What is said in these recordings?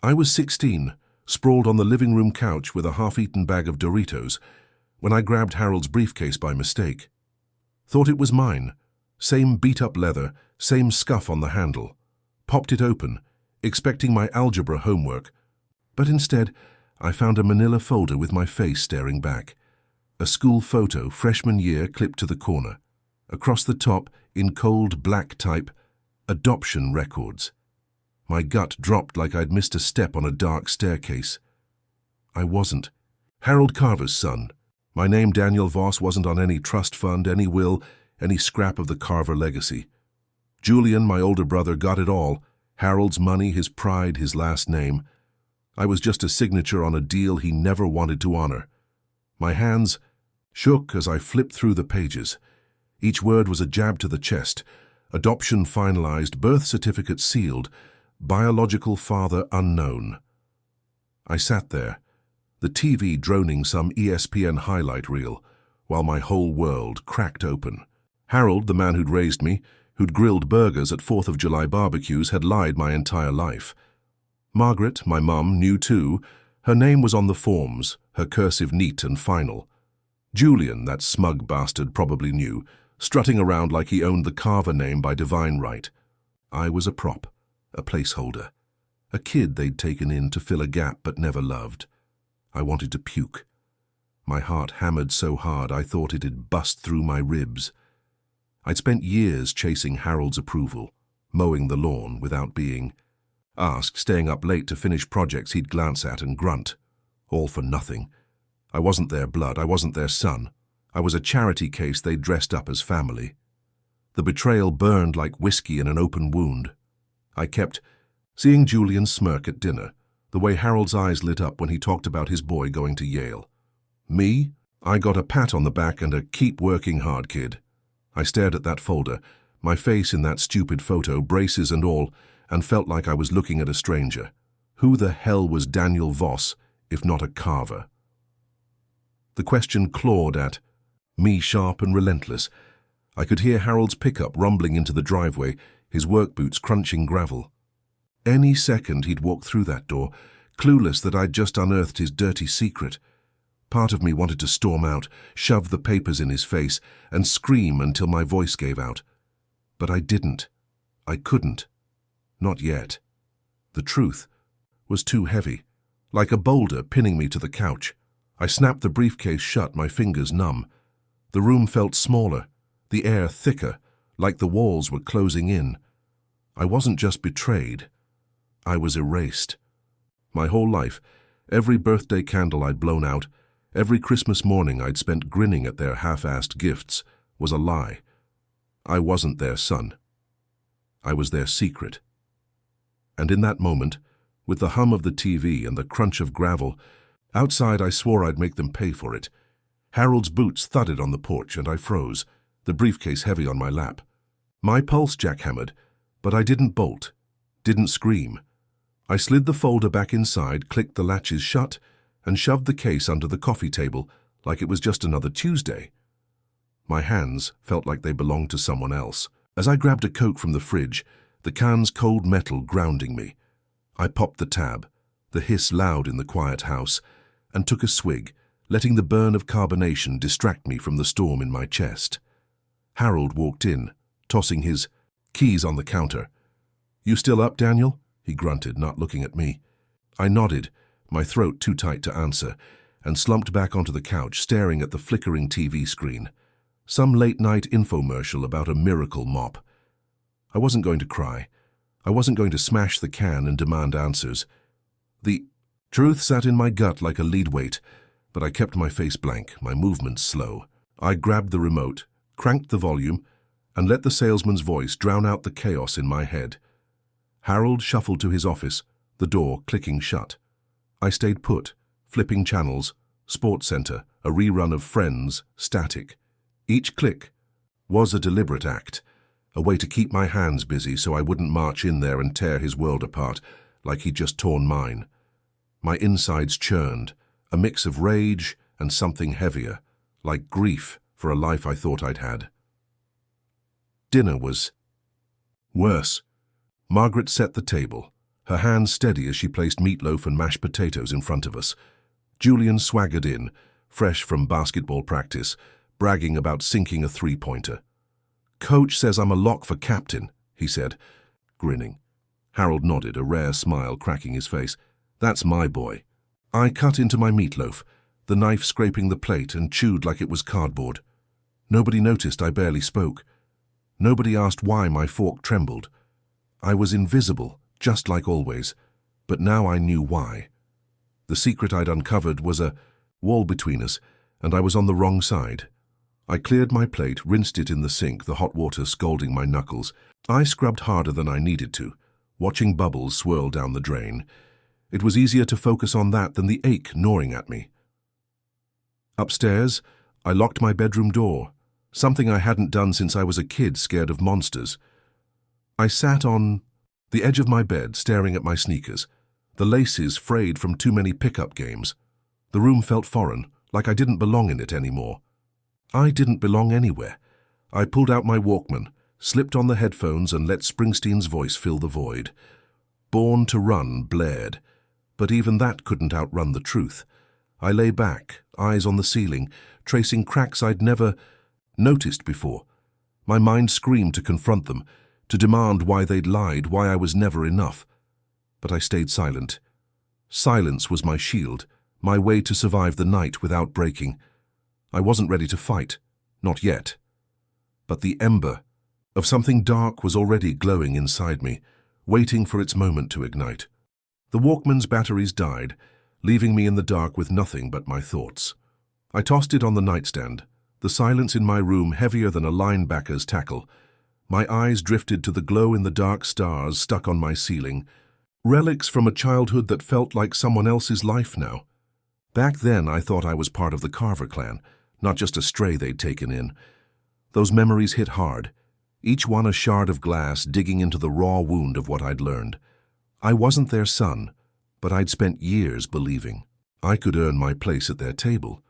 I was 16, sprawled on the living room couch with a half-eaten bag of Doritos, when I grabbed Harold's briefcase by mistake. Thought it was mine. Same beat-up leather, same scuff on the handle. Popped it open, expecting my algebra homework, but instead I found a manila folder with my face staring back. A school photo, freshman year, clipped to the corner. Across the top, in cold black type, adoption records. My gut dropped like I'd missed a step on a dark staircase. I wasn't. Harold Carver's son. My name, Daniel Voss, wasn't on any trust fund, any will, any scrap of the Carver legacy. Julian, my older brother, got it all. Harold's money, his pride, his last name. I was just a signature on a deal he never wanted to honor. My hands shook as I flipped through the pages. Each word was a jab to the chest. Adoption finalized, birth certificate sealed, biological father unknown. I sat there, the TV droning some ESPN highlight reel, while my whole world cracked open. Harold, the man who'd raised me, who'd grilled burgers at 4th of July barbecues, had lied my entire life. Margaret, my mum, knew too. Her name was on the forms, her cursive neat and final. Julian, that smug bastard, probably knew, strutting around like he owned the Carver name by divine right. I was a prop, a placeholder, a kid they'd taken in to fill a gap but never loved. I wanted to puke. My heart hammered so hard I thought it'd bust through my ribs. I'd spent years chasing Harold's approval, mowing the lawn without being asked, staying up late to finish projects he'd glance at and grunt. All for nothing. I wasn't their blood, I wasn't their son. I was a charity case they'd dressed up as family. The betrayal burned like whiskey in an open wound. I kept seeing Julian smirk at dinner, the way Harold's eyes lit up when he talked about his boy going to Yale. Me? I got a pat on the back and a keep working hard, kid. I stared at that folder, my face in that stupid photo, braces and all, and felt like I was looking at a stranger. Who the hell was Daniel Voss, if not a Carver? The question clawed at me, sharp and relentless. I could hear Harold's pickup rumbling into the driveway, his work boots crunching gravel. Any second he'd walk through that door, clueless that I'd just unearthed his dirty secret. Part of me wanted to storm out, shove the papers in his face, and scream until my voice gave out. But I didn't. I couldn't. Not yet. The truth was too heavy, like a boulder pinning me to the couch. I snapped the briefcase shut, my fingers numb. The room felt smaller, the air thicker, like the walls were closing in. I wasn't just betrayed. I was erased. My whole life, every birthday candle I'd blown out, every Christmas morning I'd spent grinning at their half-assed gifts, was a lie. I wasn't their son. I was their secret. And in that moment, with the hum of the TV and the crunch of gravel, outside I swore I'd make them pay for it. Harold's boots thudded on the porch and I froze, the briefcase heavy on my lap. My pulse jackhammered, but I didn't bolt, didn't scream. I slid the folder back inside, clicked the latches shut, and shoved the case under the coffee table like it was just another Tuesday. My hands felt like they belonged to someone else. As I grabbed a Coke from the fridge, the can's cold metal grounding me. I popped the tab, the hiss loud in the quiet house, and took a swig, letting the burn of carbonation distract me from the storm in my chest. Harold walked in, tossing his keys on the counter. "You still up, Daniel?" he grunted, not looking at me. I nodded, my throat too tight to answer, and slumped back onto the couch, staring at the flickering TV screen. Some late-night infomercial about a miracle mop. I wasn't going to cry. I wasn't going to smash the can and demand answers. The truth sat in my gut like a lead weight, but I kept my face blank, my movements slow. I grabbed the remote, cranked the volume, and let the salesman's voice drown out the chaos in my head. Harold shuffled to his office, the door clicking shut. I stayed put, flipping channels, Sports Center, a rerun of Friends, static. Each click was a deliberate act, a way to keep my hands busy so I wouldn't march in there and tear his world apart like he'd just torn mine. My insides churned, a mix of rage and something heavier, like grief for a life I thought I'd had. Dinner was worse. Margaret set the table, her hands steady as she placed meatloaf and mashed potatoes in front of us. Julian swaggered in, fresh from basketball practice, bragging about sinking a three-pointer. "Coach says I'm a lock for captain," he said, grinning. Harold nodded, a rare smile cracking his face. "That's my boy." I cut into my meatloaf, the knife scraping the plate, and chewed like it was cardboard. Nobody noticed I barely spoke. Nobody asked why my fork trembled. I was invisible, just like always, but now I knew why. The secret I'd uncovered was a wall between us, and I was on the wrong side. I cleared my plate, rinsed it in the sink, the hot water scalding my knuckles. I scrubbed harder than I needed to, watching bubbles swirl down the drain. It was easier to focus on that than the ache gnawing at me. Upstairs, I locked my bedroom door, something I hadn't done since I was a kid scared of monsters. I sat on the edge of my bed, staring at my sneakers, the laces frayed from too many pickup games. The room felt foreign, like I didn't belong in it anymore. I didn't belong anywhere. I pulled out my Walkman, slipped on the headphones, and let Springsteen's voice fill the void. Born to Run blared, but even that couldn't outrun the truth. I lay back, eyes on the ceiling, tracing cracks I'd never noticed before. My mind screamed to confront them, to demand why they'd lied, why I was never enough. But I stayed silent. Silence was my shield, my way to survive the night without breaking. I wasn't ready to fight, not yet. But the ember of something dark was already glowing inside me, waiting for its moment to ignite. The Walkman's batteries died, leaving me in the dark with nothing but my thoughts. I tossed it on the nightstand, the silence in my room heavier than a linebacker's tackle. My eyes drifted to the glow-in-the-dark stars stuck on my ceiling, relics from a childhood that felt like someone else's life now. Back then, I thought I was part of the Carver clan, not just a stray they'd taken in. Those memories hit hard, each one a shard of glass digging into the raw wound of what I'd learned. I wasn't their son, but I'd spent years believing I could earn my place at their table.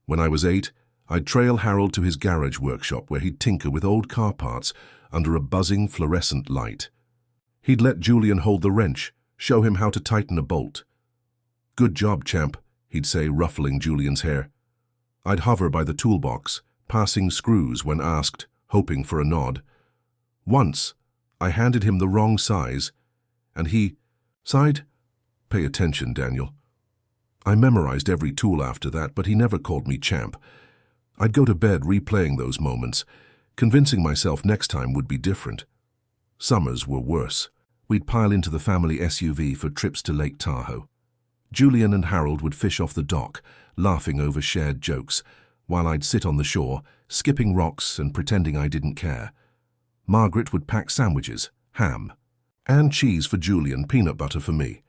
When I was 8, I'd trail Harold to his garage workshop where he'd tinker with old car parts under a buzzing fluorescent light. He'd let Julian hold the wrench, show him how to tighten a bolt. "Good job, champ," he'd say, ruffling Julian's hair. I'd hover by the toolbox, passing screws when asked, hoping for a nod. Once, I handed him the wrong size, and he sighed. "Pay attention, Daniel." I memorized every tool after that, but he never called me champ. I'd go to bed replaying those moments, convincing myself next time would be different. Summers were worse. We'd pile into the family SUV for trips to Lake Tahoe. Julian and Harold would fish off the dock, laughing over shared jokes, while I'd sit on the shore, skipping rocks and pretending I didn't care. Margaret would pack sandwiches, ham, and cheese for Julian, peanut butter for me.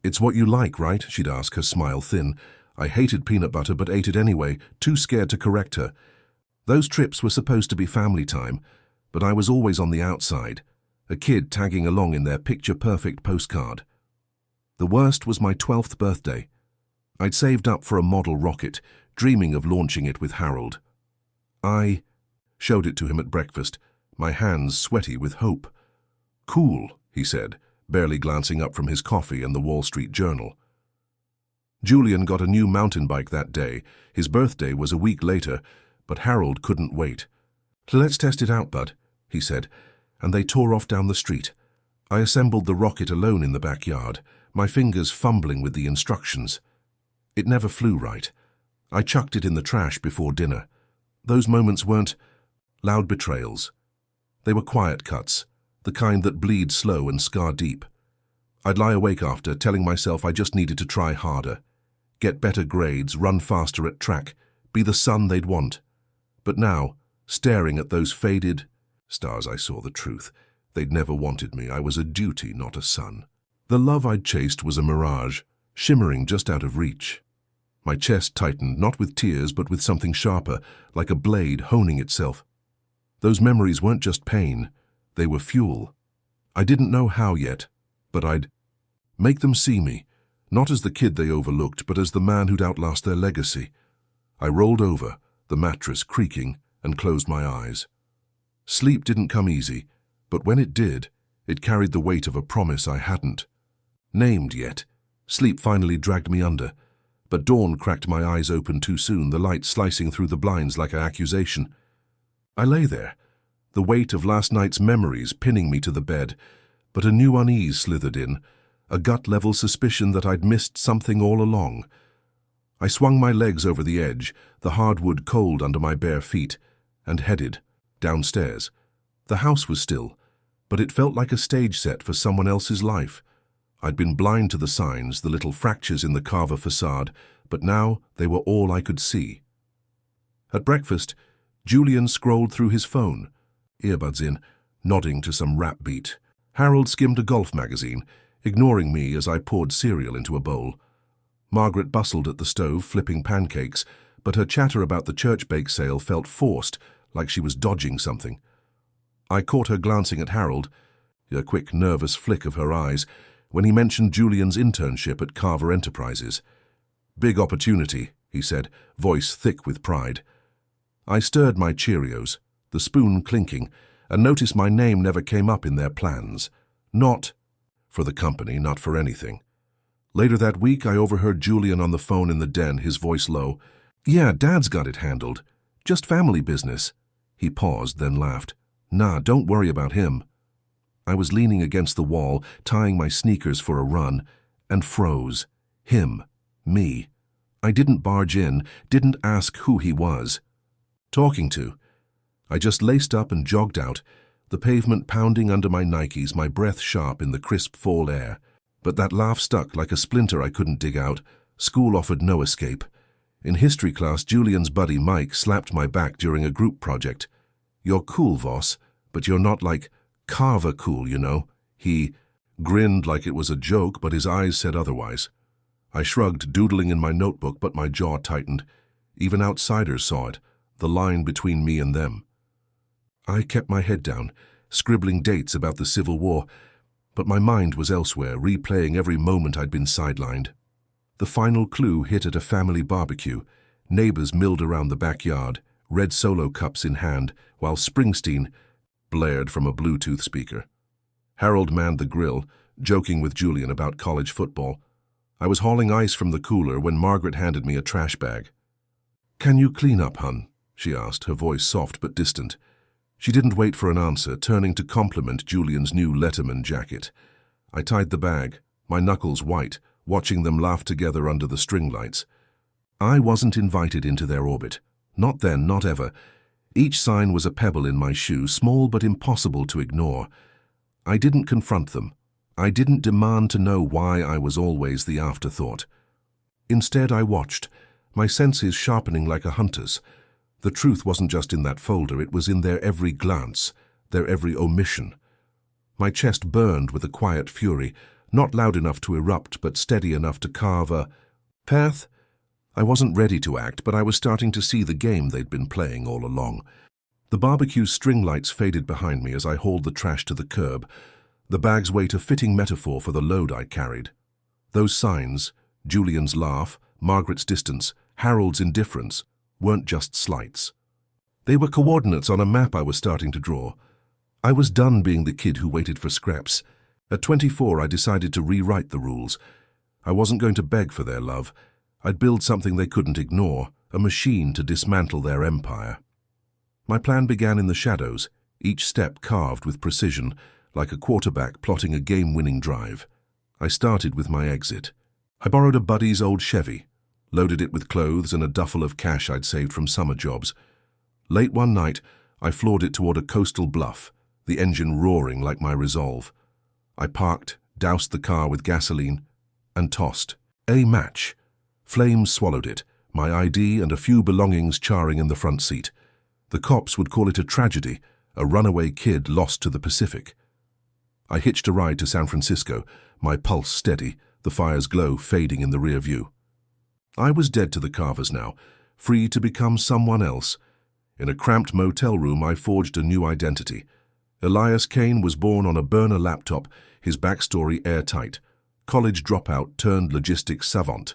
"It's what you like, right?" she'd ask, her smile thin. I hated peanut butter but ate it anyway, too scared to correct her. Those trips were supposed to be family time, but I was always on the outside, a kid tagging along in their picture-perfect postcard. The worst was my 12th birthday. I'd saved up for a model rocket, dreaming of launching it with Harold. I showed it to him at breakfast, my hands sweaty with hope. "Cool," he said, barely glancing up from his coffee and the Wall Street Journal. Julian got a new mountain bike that day. His birthday was a week later, but Harold couldn't wait. "Let's test it out, bud," he said, and they tore off down the street. I assembled the rocket alone in the backyard, my fingers fumbling with the instructions. It never flew right. I chucked it in the trash before dinner. Those moments weren't loud betrayals. They were quiet cuts, the kind that bleed slow and scar deep. I'd lie awake after, telling myself I just needed to try harder, get better grades, run faster at track, be the son they'd want. But now, staring at those faded stars, I saw the truth. They'd never wanted me. I was a duty, not a son. The love I'd chased was a mirage, shimmering just out of reach. My chest tightened, not with tears, but with something sharper, like a blade honing itself. Those memories weren't just pain, they were fuel. I didn't know how yet, but I'd make them see me, not as the kid they overlooked, but as the man who'd outlast their legacy. I rolled over, the mattress creaking, and closed my eyes. Sleep didn't come easy, but when it did, it carried the weight of a promise I hadn't named yet. Sleep finally dragged me under. But dawn cracked my eyes open too soon, the light slicing through the blinds like an accusation. I lay there, the weight of last night's memories pinning me to the bed, but a new unease slithered in, a gut-level suspicion that I'd missed something all along. I swung my legs over the edge, the hardwood cold under my bare feet, and headed downstairs. The house was still, but it felt like a stage set for someone else's life. I'd been blind to the signs, the little fractures in the Carver facade, but now they were all I could see. At breakfast, Julian scrolled through his phone, earbuds in, nodding to some rap beat. Harold skimmed a golf magazine, ignoring me as I poured cereal into a bowl. Margaret bustled at the stove, flipping pancakes, but her chatter about the church bake sale felt forced, like she was dodging something. I caught her glancing at Harold, a quick, nervous flick of her eyes, when he mentioned Julian's internship at Carver Enterprises. "Big opportunity," he said, voice thick with pride. I stirred my Cheerios, the spoon clinking, and noticed my name never came up in their plans. Not for the company, not for anything. Later that week, I overheard Julian on the phone in the den, his voice low. "Yeah, Dad's got it handled. Just family business." He paused, then laughed. "Nah, don't worry about him." I was leaning against the wall, tying my sneakers for a run, and froze. Him. Me. I didn't barge in, didn't ask who he was. Talking to. I just laced up and jogged out, the pavement pounding under my Nikes, my breath sharp in the crisp fall air. But that laugh stuck like a splinter I couldn't dig out. School offered no escape. In history class, Julian's buddy Mike slapped my back during a group project. "You're cool, Voss, but you're not like Carver cool, you know." He grinned like it was a joke, but his eyes said otherwise. I shrugged, doodling in my notebook, but my jaw tightened. Even outsiders saw it, the line between me and them. I kept my head down, scribbling dates about the Civil War, but my mind was elsewhere, replaying every moment I'd been sidelined. The final clue hit at a family barbecue. Neighbors milled around the backyard, red Solo cups in hand, while Springsteen blared from a Bluetooth speaker. Harold manned the grill, joking with Julian about college football. I was hauling ice from the cooler when Margaret handed me a trash bag. "Can you clean up, hun?" she asked, her voice soft but distant. She didn't wait for an answer, turning to compliment Julian's new Letterman jacket. I tied the bag, my knuckles white, watching them laugh together under the string lights. I wasn't invited into their orbit. Not then, not ever. Each sign was a pebble in my shoe, small but impossible to ignore. I didn't confront them. I didn't demand to know why I was always the afterthought. Instead, I watched, my senses sharpening like a hunter's. The truth wasn't just in that folder, it was in their every glance, their every omission. My chest burned with a quiet fury, not loud enough to erupt, but steady enough to carve a path. I wasn't ready to act, but I was starting to see the game they'd been playing all along. The barbecue's string lights faded behind me as I hauled the trash to the curb, the bag's weight a fitting metaphor for the load I carried. Those signs, Julian's laugh, Margaret's distance, Harold's indifference, weren't just slights. They were coordinates on a map I was starting to draw. I was done being the kid who waited for scraps. At 24, I decided to rewrite the rules. I wasn't going to beg for their love. I'd build something they couldn't ignore, a machine to dismantle their empire. My plan began in the shadows, each step carved with precision, like a quarterback plotting a game-winning drive. I started with my exit. I borrowed a buddy's old Chevy, loaded it with clothes and a duffel of cash I'd saved from summer jobs. Late one night, I floored it toward a coastal bluff, the engine roaring like my resolve. I parked, doused the car with gasoline, and tossed a match. Flames swallowed it, my ID and a few belongings charring in the front seat. The cops would call it a tragedy, a runaway kid lost to the Pacific. I hitched a ride to San Francisco, my pulse steady, the fire's glow fading in the rear view. I was dead to the Carvers now, free to become someone else. In a cramped motel room, I forged a new identity. Elias Kane was born on a burner laptop, his backstory airtight. College dropout turned logistics savant.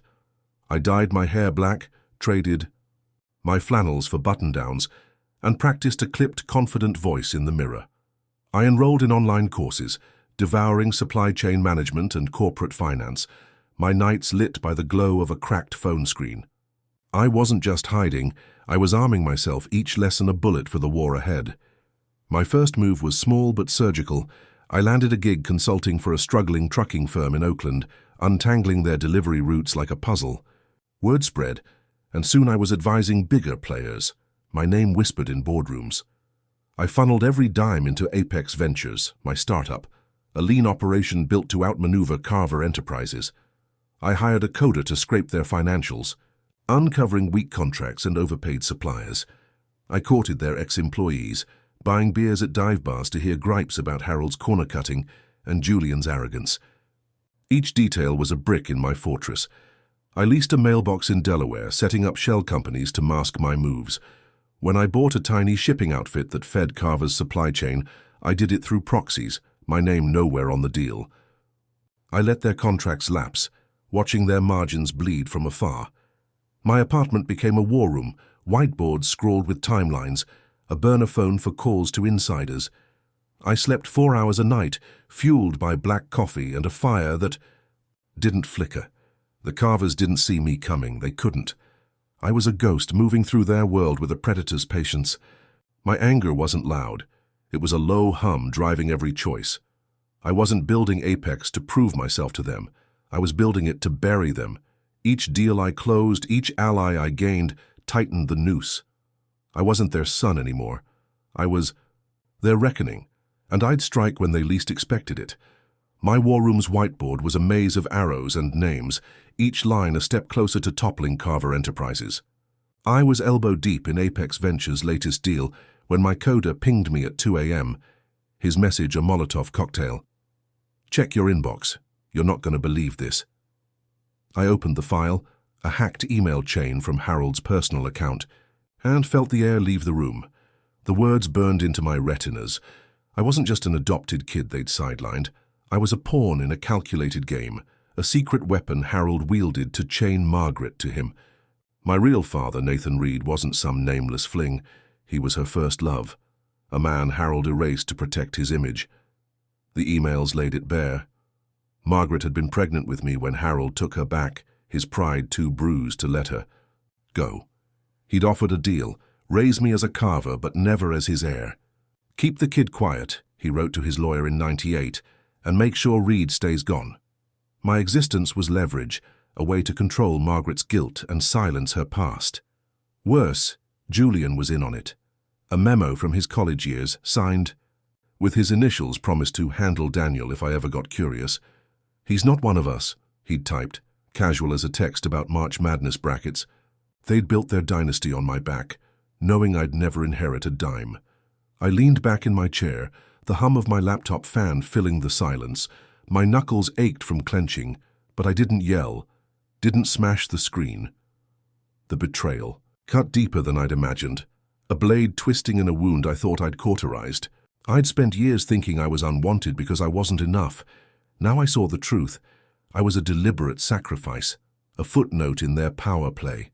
I dyed my hair black, traded my flannels for button-downs, and practiced a clipped, confident voice in the mirror. I enrolled in online courses, devouring supply chain management and corporate finance, my nights lit by the glow of a cracked phone screen. I wasn't just hiding, I was arming myself, each lesson a bullet for the war ahead. My first move was small but surgical. I landed a gig consulting for a struggling trucking firm in Oakland, untangling their delivery routes like a puzzle. Word spread, and soon I was advising bigger players, my name whispered in boardrooms. I funneled every dime into Apex Ventures, my startup, a lean operation built to outmaneuver Carver Enterprises. I hired a coder to scrape their financials, uncovering weak contracts and overpaid suppliers. I courted their ex-employees, buying beers at dive bars to hear gripes about Harold's corner cutting and Julian's arrogance. Each detail was a brick in my fortress. I leased a mailbox in Delaware, setting up shell companies to mask my moves. When I bought a tiny shipping outfit that fed Carver's supply chain, I did it through proxies, my name nowhere on the deal. I let their contracts lapse, watching their margins bleed from afar. My apartment became a war room, whiteboards scrawled with timelines, a burner phone for calls to insiders. I slept 4 hours a night, fueled by black coffee and a fire that didn't flicker. The Carvers didn't see me coming, they couldn't. I was a ghost moving through their world with a predator's patience. My anger wasn't loud. It was a low hum driving every choice. I wasn't building Apex to prove myself to them. I was building it to bury them. Each deal I closed, each ally I gained, tightened the noose. I wasn't their son anymore. I was their reckoning, and I'd strike when they least expected it. My war room's whiteboard was a maze of arrows and names, each line a step closer to toppling Carver Enterprises. I was elbow deep in Apex Ventures' latest deal when my coder pinged me at 2 a.m., his message a Molotov cocktail. "Check your inbox. You're not going to believe this." I opened the file, a hacked email chain from Harold's personal account, and felt the air leave the room. The words burned into my retinas. I wasn't just an adopted kid they'd sidelined. I was a pawn in a calculated game, a secret weapon Harold wielded to chain Margaret to him. My real father, Nathan Reed, wasn't some nameless fling. He was her first love, a man Harold erased to protect his image. The emails laid it bare. Margaret had been pregnant with me when Harold took her back, his pride too bruised to let her go. He'd offered a deal, raise me as a Carver but never as his heir. "Keep the kid quiet," he wrote to his lawyer in '98, "and make sure Reed stays gone." My existence was leverage, a way to control Margaret's guilt and silence her past. Worse, Julian was in on it. A memo from his college years, signed, with his initials promised to handle Daniel if I ever got curious. "He's not one of us," he'd typed, casual as a text about March Madness brackets. They'd built their dynasty on my back, knowing I'd never inherit a dime. I leaned back in my chair, the hum of my laptop fan filling the silence. My knuckles ached from clenching, but I didn't yell, didn't smash the screen. The betrayal cut deeper than I'd imagined, a blade twisting in a wound I thought I'd cauterized. I'd spent years thinking I was unwanted because I wasn't enough. Now I saw the truth. I was a deliberate sacrifice, a footnote in their power play.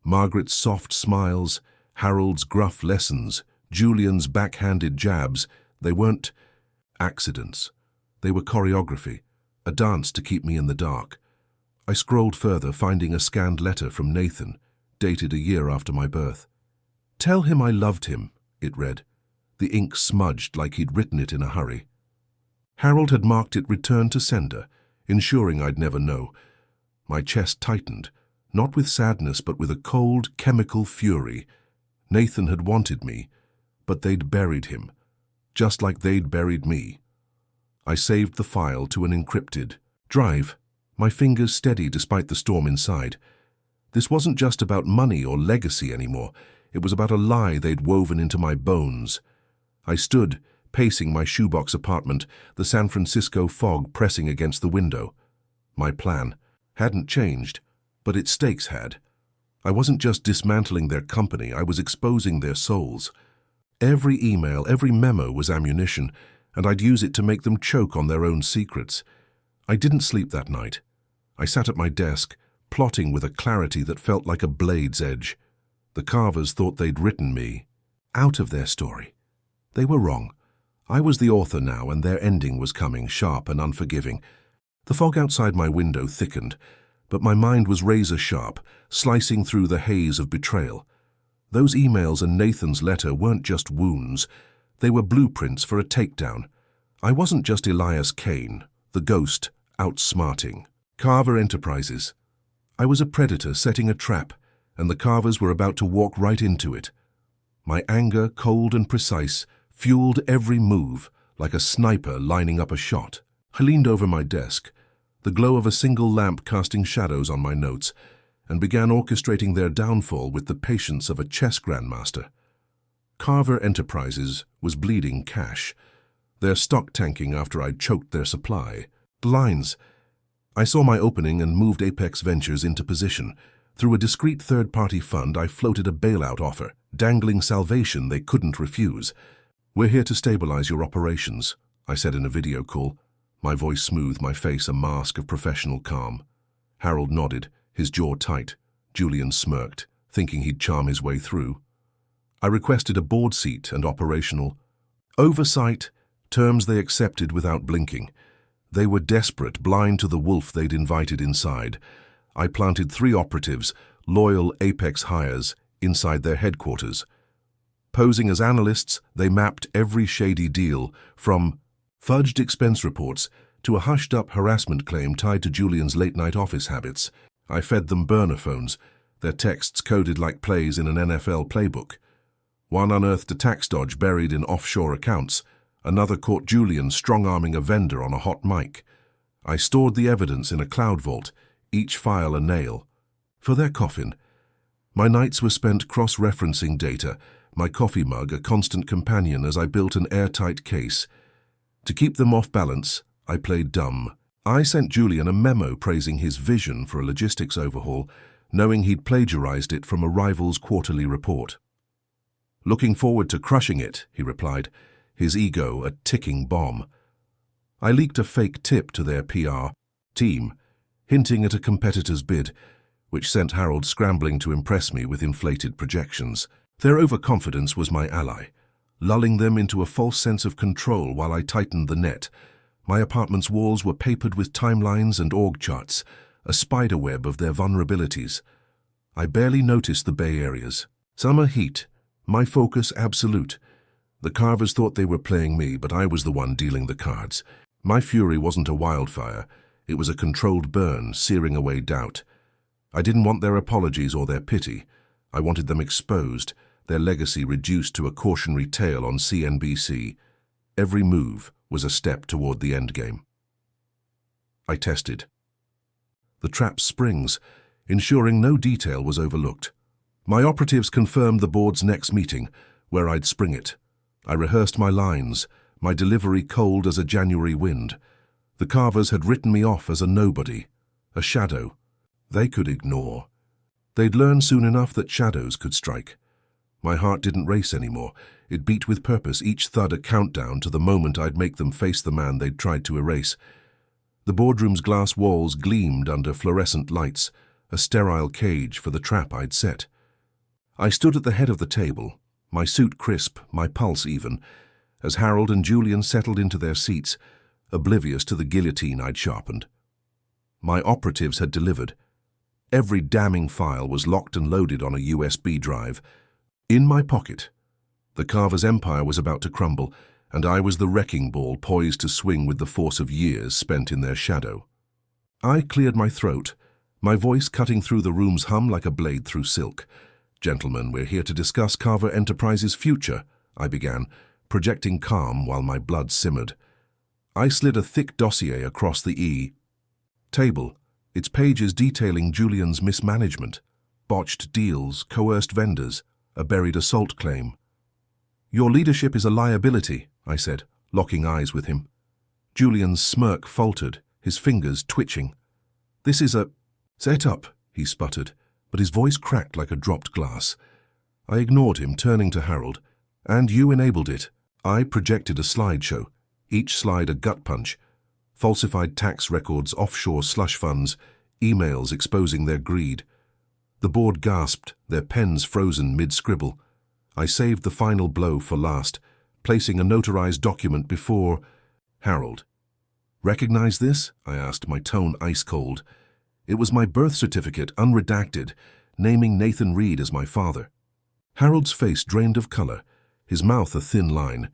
Margaret's soft smiles, Harold's gruff lessons, Julian's backhanded jabs, they weren't accidents. They were choreography, a dance to keep me in the dark. I scrolled further, finding a scanned letter from Nathan, dated a year after my birth. "Tell him I loved him," it read. The ink smudged like he'd written it in a hurry. Harold had marked it return to sender, ensuring I'd never know. My chest tightened, not with sadness but with a cold, chemical fury. Nathan had wanted me, but they'd buried him, just like they'd buried me. I saved the file to an encrypted drive, my fingers steady despite the storm inside. This wasn't just about money or legacy anymore. It was about a lie they'd woven into my bones. I stood, pacing my shoebox apartment, the San Francisco fog pressing against the window. My plan hadn't changed, but its stakes had. I wasn't just dismantling their company, I was exposing their souls. Every email, every memo was ammunition, and I'd use it to make them choke on their own secrets. I didn't sleep that night. I sat at my desk, plotting with a clarity that felt like a blade's edge. The Carvers thought they'd written me out of their story. They were wrong. I was the author now, and their ending was coming, sharp and unforgiving. The fog outside my window thickened, but my mind was razor-sharp, slicing through the haze of betrayal. Those emails and Nathan's letter weren't just wounds. They were blueprints for a takedown. I wasn't just Elias Kane, the ghost, outsmarting Carver Enterprises. I was a predator setting a trap, and the Carvers were about to walk right into it. My anger, cold and precise, fueled every move, like a sniper lining up a shot. I leaned over my desk, the glow of a single lamp casting shadows on my notes, and began orchestrating their downfall with the patience of a chess grandmaster. Carver Enterprises was bleeding cash, their stock tanking after I'd choked their supply. Lines. I saw my opening and moved Apex Ventures into position. Through a discreet third-party fund, I floated a bailout offer, dangling salvation they couldn't refuse. "We're here to stabilize your operations," I said in a video call, my voice smooth, my face a mask of professional calm. Harold nodded, his jaw tight. Julian smirked, thinking he'd charm his way through. I requested a board seat and operational oversight, terms they accepted without blinking. They were desperate, blind to the wolf they'd invited inside. I planted 3 operatives, loyal Apex hires, inside their headquarters. Posing as analysts, they mapped every shady deal, from fudged expense reports to a hushed-up harassment claim tied to Julian's late-night office habits. I fed them burner phones, their texts coded like plays in an NFL playbook. One unearthed a tax dodge buried in offshore accounts. Another caught Julian strong-arming a vendor on a hot mic. I stored the evidence in a cloud vault, each file a nail. For their coffin, my nights were spent cross-referencing data, my coffee mug a constant companion as I built an airtight case. To keep them off balance, I played dumb. I sent Julian a memo praising his vision for a logistics overhaul, knowing he'd plagiarized it from a rival's quarterly report. "Looking forward to crushing it," he replied, his ego a ticking bomb. I leaked a fake tip to their PR team, hinting at a competitor's bid, which sent Harold scrambling to impress me with inflated projections. Their overconfidence was my ally, lulling them into a false sense of control while I tightened the net. My apartment's walls were papered with timelines and org charts, a spiderweb of their vulnerabilities. I barely noticed the Bay Areas. Summer heat, my focus absolute. The Carvers thought they were playing me, but I was the one dealing the cards. My fury wasn't a wildfire. It was a controlled burn, searing away doubt. I didn't want their apologies or their pity. I wanted them exposed, their legacy reduced to a cautionary tale on CNBC. Every move was a step toward the endgame. I tested the trap's springs, ensuring no detail was overlooked. My operatives confirmed the board's next meeting, where I'd spring it. I rehearsed my lines, my delivery cold as a January wind. The Carvers had written me off as a nobody, a shadow. They could ignore. They'd learn soon enough that shadows could strike. My heart didn't race anymore. It beat with purpose, each thud a countdown to the moment I'd make them face the man they'd tried to erase. The boardroom's glass walls gleamed under fluorescent lights, a sterile cage for the trap I'd set. I stood at the head of the table, my suit crisp, my pulse even, as Harold and Julian settled into their seats, oblivious to the guillotine I'd sharpened. My operatives had delivered. Every damning file was locked and loaded on a USB drive. In my pocket, the Carver's empire was about to crumble, and I was the wrecking ball poised to swing with the force of years spent in their shadow. I cleared my throat, my voice cutting through the room's hum like a blade through silk. "Gentlemen, we're here to discuss Carver Enterprises' future," I began, projecting calm while my blood simmered. I slid a thick dossier across the table, its pages detailing Julian's mismanagement, botched deals, coerced vendors, a buried assault claim. "Your leadership is a liability," I said, locking eyes with him. Julian's smirk faltered, his fingers twitching. "This is a set-up," he sputtered, but his voice cracked like a dropped glass. I ignored him, turning to Harold. "And you enabled it." I projected a slideshow, each slide a gut punch. Falsified tax records, offshore slush funds, emails exposing their greed. The board gasped, their pens frozen mid-scribble. I saved the final blow for last, placing a notarized document before Harold. "Recognize this?" I asked, my tone ice-cold. It was my birth certificate, unredacted, naming Nathan Reed as my father. Harold's face drained of color, his mouth a thin line.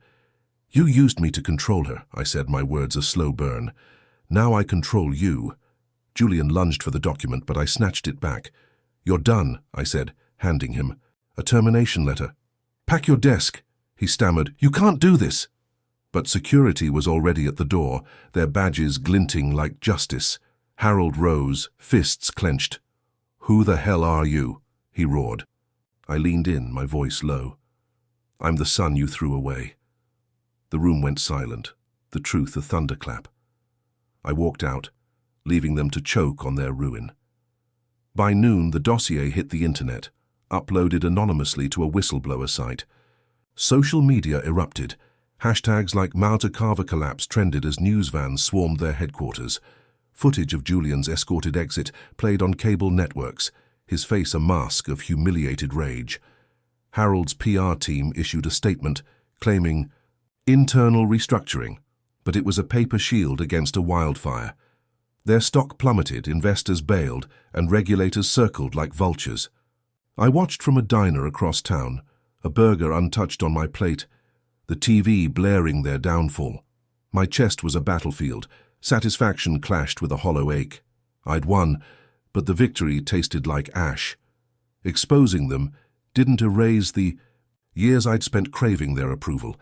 "You used me to control her," I said, my words a slow burn. "Now I control you." Julian lunged for the document, but I snatched it back. "You're done," I said, handing him a termination letter. "Pack your desk," he stammered. "You can't do this." But security was already at the door, their badges glinting like justice. Harold rose, fists clenched. "Who the hell are you?" he roared. I leaned in, my voice low. "I'm the son you threw away." The room went silent, the truth a thunderclap. I walked out, leaving them to choke on their ruin. By noon, the dossier hit the internet, uploaded anonymously to a whistleblower site. Social media erupted. Hashtags like Mauta Carver collapse trended as news vans swarmed their headquarters. Footage of Julian's escorted exit played on cable networks, his face a mask of humiliated rage. Harold's PR team issued a statement claiming internal restructuring, but it was a paper shield against a wildfire. Their stock plummeted, investors bailed, and regulators circled like vultures. I watched from a diner across town, a burger untouched on my plate, the TV blaring their downfall. My chest was a battlefield. Satisfaction clashed with a hollow ache. I'd won, but the victory tasted like ash. Exposing them didn't erase the years I'd spent craving their approval,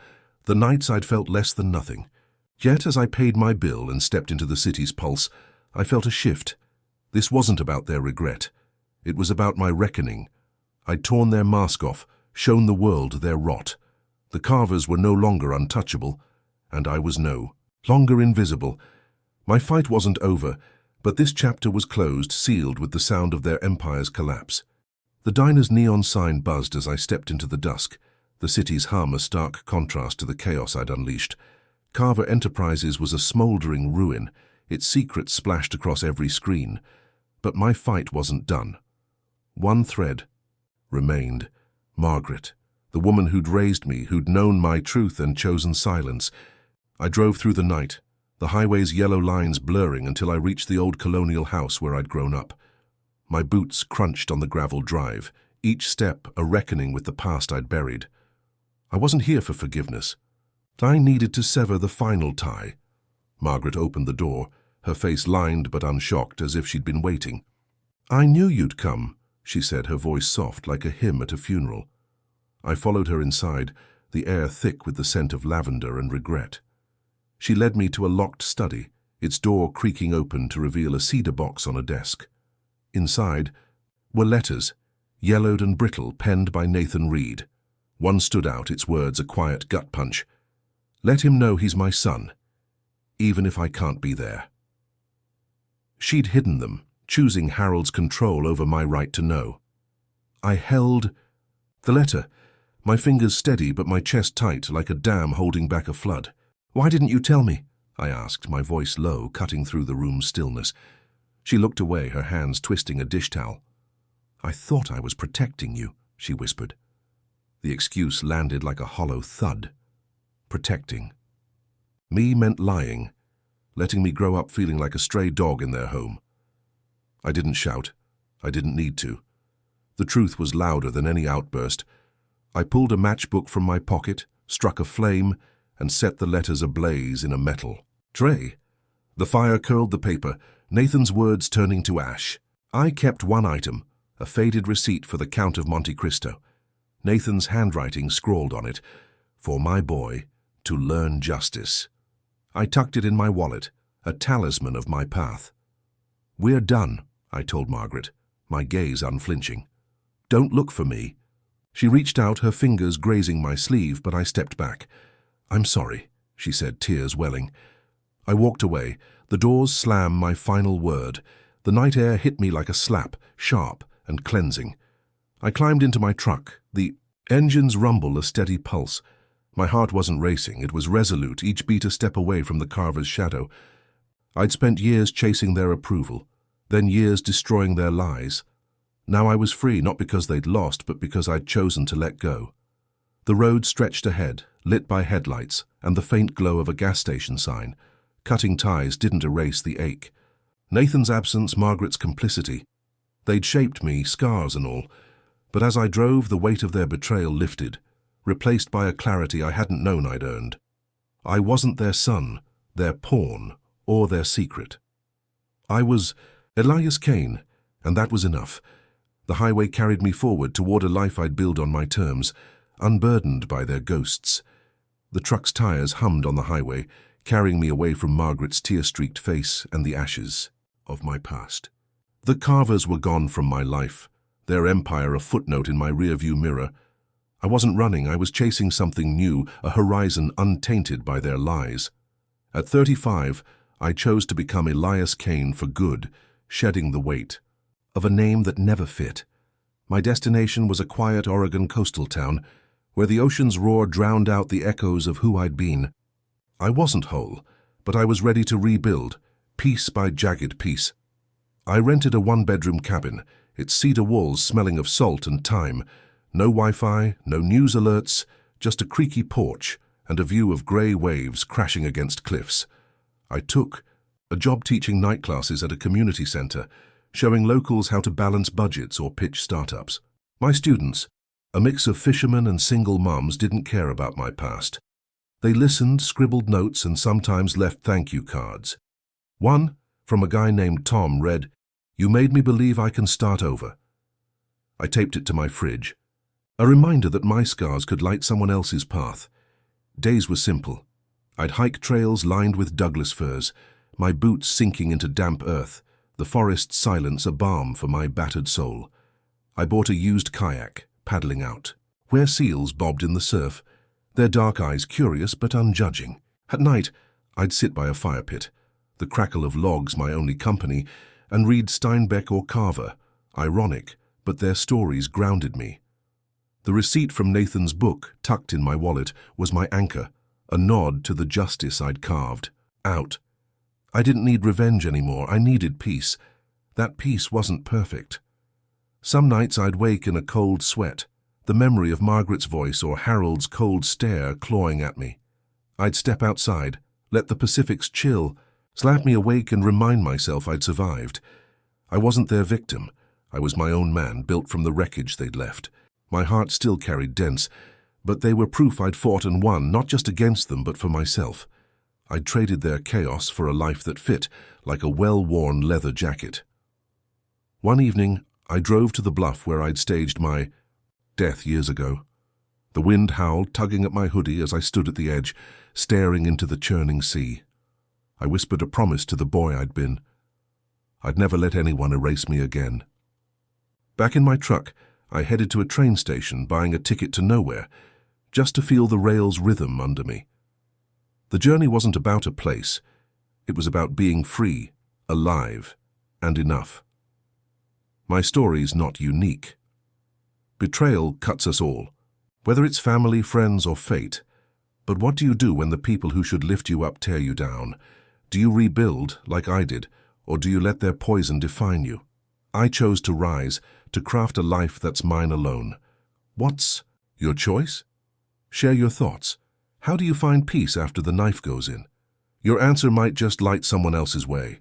the nights I'd felt less than nothing. Yet as I paid my bill and stepped into the city's pulse, I felt a shift. This wasn't about their regret. It was about my reckoning. I'd torn their mask off, shown the world their rot. The Carvers were no longer untouchable, and I was no longer invisible. My fight wasn't over, but this chapter was closed, sealed with the sound of their empire's collapse. The diner's neon sign buzzed as I stepped into the dusk, the city's hum a stark contrast to the chaos I'd unleashed. Carver Enterprises was a smoldering ruin, its secrets splashed across every screen. But my fight wasn't done. One thread remained. Margaret, the woman who'd raised me, who'd known my truth and chosen silence. I drove through the night, the highway's yellow lines blurring until I reached the old colonial house where I'd grown up. My boots crunched on the gravel drive, each step a reckoning with the past I'd buried. I wasn't here for forgiveness. I needed to sever the final tie. Margaret opened the door, her face lined but unshocked, as if she'd been waiting. "I knew you'd come," she said, her voice soft like a hymn at a funeral. I followed her inside, the air thick with the scent of lavender and regret. She led me to a locked study, its door creaking open to reveal a cedar box on a desk. Inside were letters, yellowed and brittle, penned by Nathan Reed. One stood out, its words a quiet gut punch. "Let him know he's my son, even if I can't be there." She'd hidden them, choosing Harold's control over my right to know. I held the letter, my fingers steady but my chest tight like a dam holding back a flood. "Why didn't you tell me?" I asked, my voice low, cutting through the room's stillness. She looked away, her hands twisting a dish towel. "I thought I was protecting you," she whispered. The excuse landed like a hollow thud. Protecting. Me meant lying, letting me grow up feeling like a stray dog in their home. I didn't shout. I didn't need to. The truth was louder than any outburst. I pulled a matchbook from my pocket, struck a flame, and set the letters ablaze in a metal tray. The fire curled the paper, Nathan's words turning to ash. I kept one item, a faded receipt for the Count of Monte Cristo. Nathan's handwriting scrawled on it, "For my boy to learn justice." I tucked it in my wallet, a talisman of my path. "We're done," I told Margaret, my gaze unflinching. "Don't look for me." She reached out, her fingers grazing my sleeve, but I stepped back. "I'm sorry," she said, tears welling. I walked away, the doors slammed my final word. The night air hit me like a slap, sharp and cleansing. I climbed into my truck, the engine's rumble a steady pulse. My heart wasn't racing, it was resolute, each beat a step away from the Carver's shadow. I'd spent years chasing their approval, then years destroying their lies. Now I was free, not because they'd lost, but because I'd chosen to let go. The road stretched ahead, lit by headlights and the faint glow of a gas station sign. Cutting ties didn't erase the ache. Nathan's absence, Margaret's complicity. They'd shaped me, scars and all. But as I drove, the weight of their betrayal lifted, replaced by a clarity I hadn't known I'd earned. I wasn't their son, their pawn, or their secret. I was Elias Kane, and that was enough. The highway carried me forward toward a life I'd build on my terms, unburdened by their ghosts. The truck's tires hummed on the highway, carrying me away from Margaret's tear-streaked face and the ashes of my past. The Carvers were gone from my life, their empire a footnote in my rearview mirror. I wasn't running, I was chasing something new, a horizon untainted by their lies. At 35, I chose to become Elias Kane for good, shedding the weight of a name that never fit. My destination was a quiet Oregon coastal town, where the ocean's roar drowned out the echoes of who I'd been. I wasn't whole, but I was ready to rebuild, piece by jagged piece. I rented a one-bedroom cabin, its cedar walls smelling of salt and thyme. No Wi-Fi, no news alerts, just a creaky porch and a view of grey waves crashing against cliffs. I took a job teaching night classes at a community centre, showing locals how to balance budgets or pitch startups. My students, a mix of fishermen and single moms, didn't care about my past. They listened, scribbled notes, and sometimes left thank you cards. One, from a guy named Tom, read, "You made me believe I can start over." I taped it to my fridge, a reminder that my scars could light someone else's path. Days were simple. I'd hike trails lined with Douglas firs, my boots sinking into damp earth, the forest's silence a balm for my battered soul. I bought a used kayak, paddling out, where seals bobbed in the surf, their dark eyes curious but unjudging. At night, I'd sit by a fire pit, the crackle of logs my only company, and read Steinbeck or Carver, ironic, but their stories grounded me. The receipt from Nathan's book, tucked in my wallet, was my anchor, a nod to the justice I'd carved out. I didn't need revenge anymore, I needed peace. That peace wasn't perfect. Some nights I'd wake in a cold sweat, the memory of Margaret's voice or Harold's cold stare clawing at me. I'd step outside, let the Pacifics chill, slap me awake and remind myself I'd survived. I wasn't their victim. I was my own man, built from the wreckage they'd left. My heart still carried dents, but they were proof I'd fought and won, not just against them, but for myself. I'd traded their chaos for a life that fit, like a well-worn leather jacket. One evening, I drove to the bluff where I'd staged my death years ago. The wind howled, tugging at my hoodie as I stood at the edge, staring into the churning sea. I whispered a promise to the boy I'd been. I'd never let anyone erase me again. Back in my truck, I headed to a train station, buying a ticket to nowhere, just to feel the rail's rhythm under me. The journey wasn't about a place. It was about being free, alive, and enough. My story's not unique. Betrayal cuts us all, whether it's family, friends, or fate. But what do you do when the people who should lift you up tear you down? Do you rebuild, like I did, or do you let their poison define you? I chose to rise, to craft a life that's mine alone. What's your choice? Share your thoughts. How do you find peace after the knife goes in? Your answer might just light someone else's way.